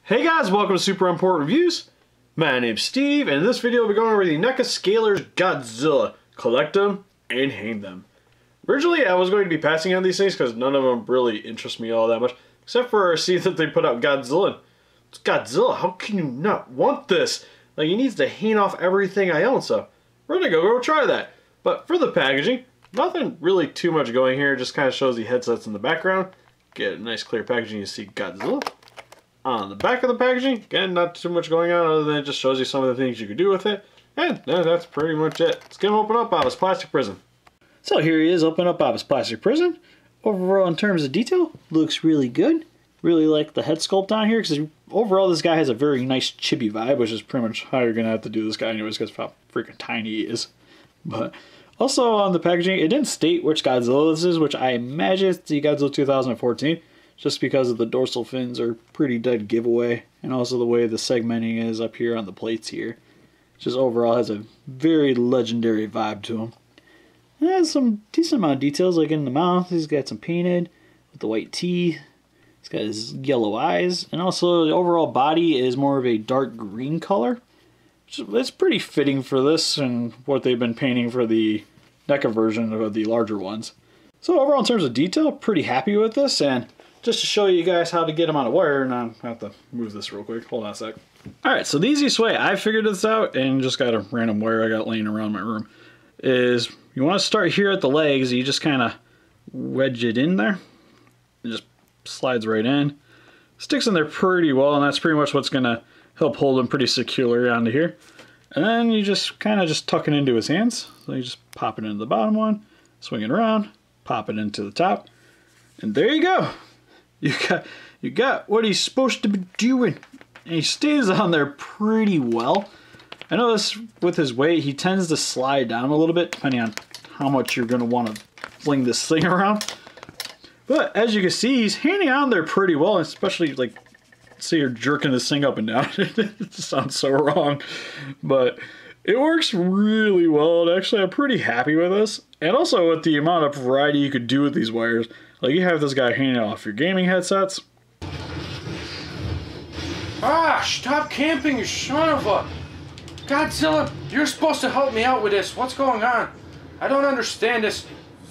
Hey guys, welcome to Super Important Reviews. My name's Steve, and in this video we're going over the Neca Scalers Godzilla. Collect them and hang them. Originally I was going to be passing on these things because none of them really interest me all that much, except for seeing that they put out Godzilla. It's Godzilla, how can you not want this? Like, he needs to hang off everything I own, so we're gonna go try that. But for the packaging, nothing really too much going here, just kind of shows the headsets in the background. Get a nice clear packaging, you see Godzilla. On the back of the packaging, again, not too much going on other than it just shows you some of the things you can do with it. And that's pretty much it. Let's get him open up out of his plastic prison. So here he is, open up out of his plastic prison. Overall, in terms of detail, looks really good. Really like the head sculpt on here, because overall this guy has a very nice chibi vibe, which is pretty much how you're going to have to do this guy anyways, because how freaking tiny he is. But also on the packaging, it didn't state which Godzilla this is, which I imagine it's the Godzilla 2014. Just because of the dorsal fins are pretty dead giveaway, and also the way the segmenting is up here on the plates here. Just overall has a very legendary vibe to him. It has some decent amount of details, like in the mouth, he's got some painted with the white teeth. He's got his yellow eyes, and also the overall body is more of a dark green color. It's pretty fitting for this and what they've been painting for the NECA version of the larger ones. So overall, in terms of detail, pretty happy with this, and just to show you guys how to get them on a wire, and I have to move this real quick. Hold on a sec. Alright, so the easiest way I figured this out, and just got a random wire I got laying around my room, is you want to start here at the legs. You just kind of wedge it in there. It just slides right in. Sticks in there pretty well, and that's pretty much what's going to help hold him pretty securely onto here. And then you just kind of just tuck it into his hands. So you just pop it into the bottom one, swing it around, pop it into the top, and there you go. You got what he's supposed to be doing. And he stays on there pretty well. I notice with his weight, he tends to slide down a little bit, depending on how much you're going to want to fling this thing around. But as you can see, he's hanging on there pretty well, especially like, say you're jerking this thing up and down. It sounds so wrong, but it works really well. And actually, I'm pretty happy with this. And also with the amount of variety you could do with these wires. Like, you have this guy hanging off your gaming headsets. Ah, stop camping, you son of a... Godzilla, you're supposed to help me out with this. What's going on? I don't understand this.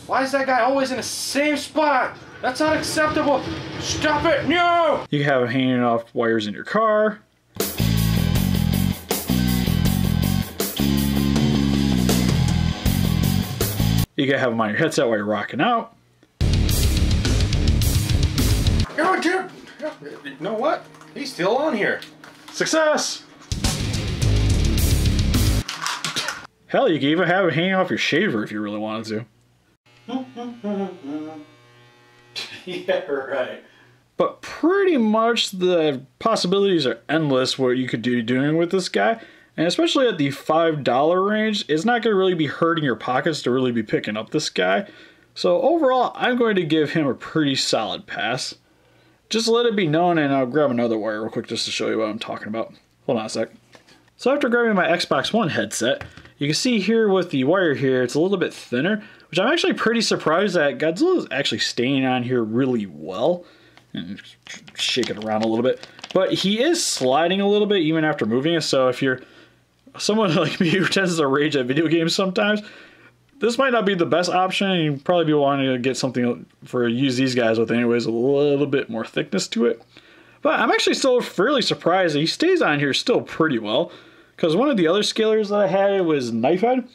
Why is that guy always in the same spot? That's not acceptable. Stop it, no! You can have him hanging off wires in your car. You can have him on your headset while you're rocking out. Oh, dude. You know what? He's still on here. Success! Hell, you can even have it hanging off your shaver if you really wanted to. Yeah, right. But pretty much the possibilities are endless what you could do doing with this guy. And especially at the $5 range, it's not going to really be hurting your pockets to really be picking up this guy. So overall, I'm going to give him a pretty solid pass. Just let it be known, and I'll grab another wire real quick just to show you what I'm talking about. Hold on a sec. So after grabbing my Xbox One headset, you can see here with the wire here, it's a little bit thinner, which I'm actually pretty surprised that Godzilla is actually staying on here really well. And shake it around a little bit. But he is sliding a little bit even after moving it, so if you're someone like me who tends to rage at video games sometimes, this might not be the best option. You'd probably be wanting to get something for use these guys with anyways, a little bit more thickness to it. But I'm actually still fairly surprised that he stays on here still pretty well. Because one of the other scalers that I had was Knifehead,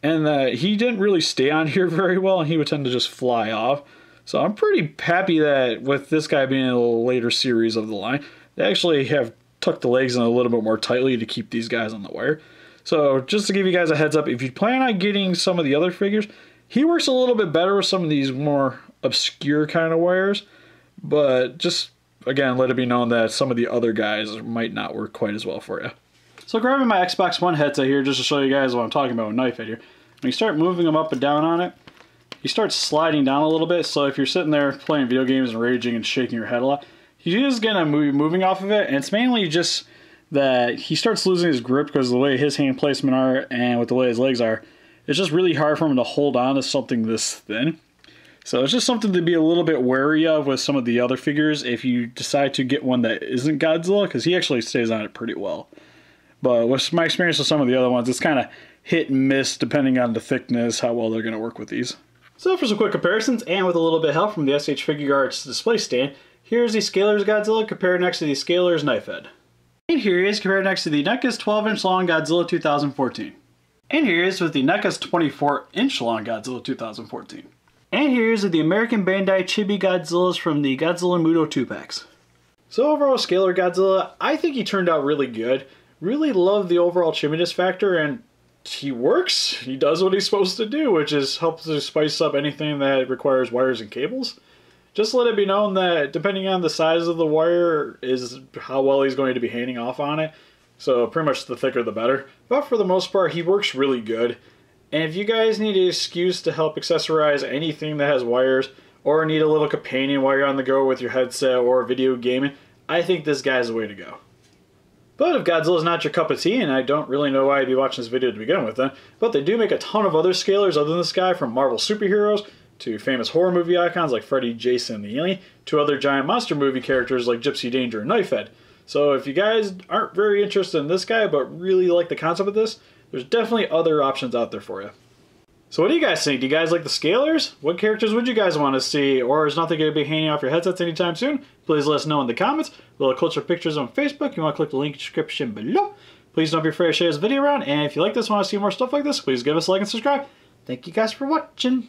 and he didn't really stay on here very well, and he would tend to just fly off. So I'm pretty happy that with this guy being a little later series of the line, they actually have tucked the legs in a little bit more tightly to keep these guys on the wire. So just to give you guys a heads up, if you plan on getting some of the other figures, he works a little bit better with some of these more obscure kind of wires. But just, again, let it be known that some of the other guys might not work quite as well for you. So grabbing my Xbox One headset here, just to show you guys what I'm talking about with Knifehead here. When you start moving them up and down on it, he starts sliding down a little bit. So if you're sitting there playing video games and raging and shaking your head a lot, he is going to be moving off of it. And it's mainly just that he starts losing his grip because of the way his hand placement are and with the way his legs are. It's just really hard for him to hold on to something this thin. So it's just something to be a little bit wary of with some of the other figures if you decide to get one that isn't Godzilla, because he actually stays on it pretty well. But with my experience with some of the other ones, it's kind of hit and miss depending on the thickness, how well they're going to work with these. So for some quick comparisons, and with a little bit of help from the SH Figure Arts display stand, here's the Scalers Godzilla compared next to the Scalers Knife Head. And here he is compared next to the NECA's 12-inch long Godzilla 2014. And here he is with the NECA's 24-inch long Godzilla 2014. And here he is with the American Bandai Chibi Godzillas from the Godzilla Muto 2-packs. So overall, Scaler Godzilla, I think he turned out really good. Really love the overall chimminess factor, and he works. He does what he's supposed to do, which is help to spice up anything that requires wires and cables. Just let it be known that depending on the size of the wire is how well he's going to be handing off on it. So pretty much the thicker the better. But for the most part, he works really good. And if you guys need an excuse to help accessorize anything that has wires, or need a little companion while you're on the go with your headset or video gaming, I think this guy's the way to go. But if Godzilla's not your cup of tea, and I don't really know why I'd be watching this video to begin with then, but they do make a ton of other scalers other than this guy, from Marvel superheroes, to famous horror movie icons like Freddy, Jason, and the Alien, to other giant monster movie characters like Gypsy Danger and Knifehead. So if you guys aren't very interested in this guy, but really like the concept of this, there's definitely other options out there for you. So what do you guys think? Do you guys like the scalers? What characters would you guys want to see? Or is nothing going to be hanging off your headsets anytime soon? Please let us know in the comments. Little culture pictures on Facebook. You want to click the link in the description below. Please don't be afraid to share this video around. And if you like this and want to see more stuff like this, please give us a like and subscribe. Thank you guys for watching.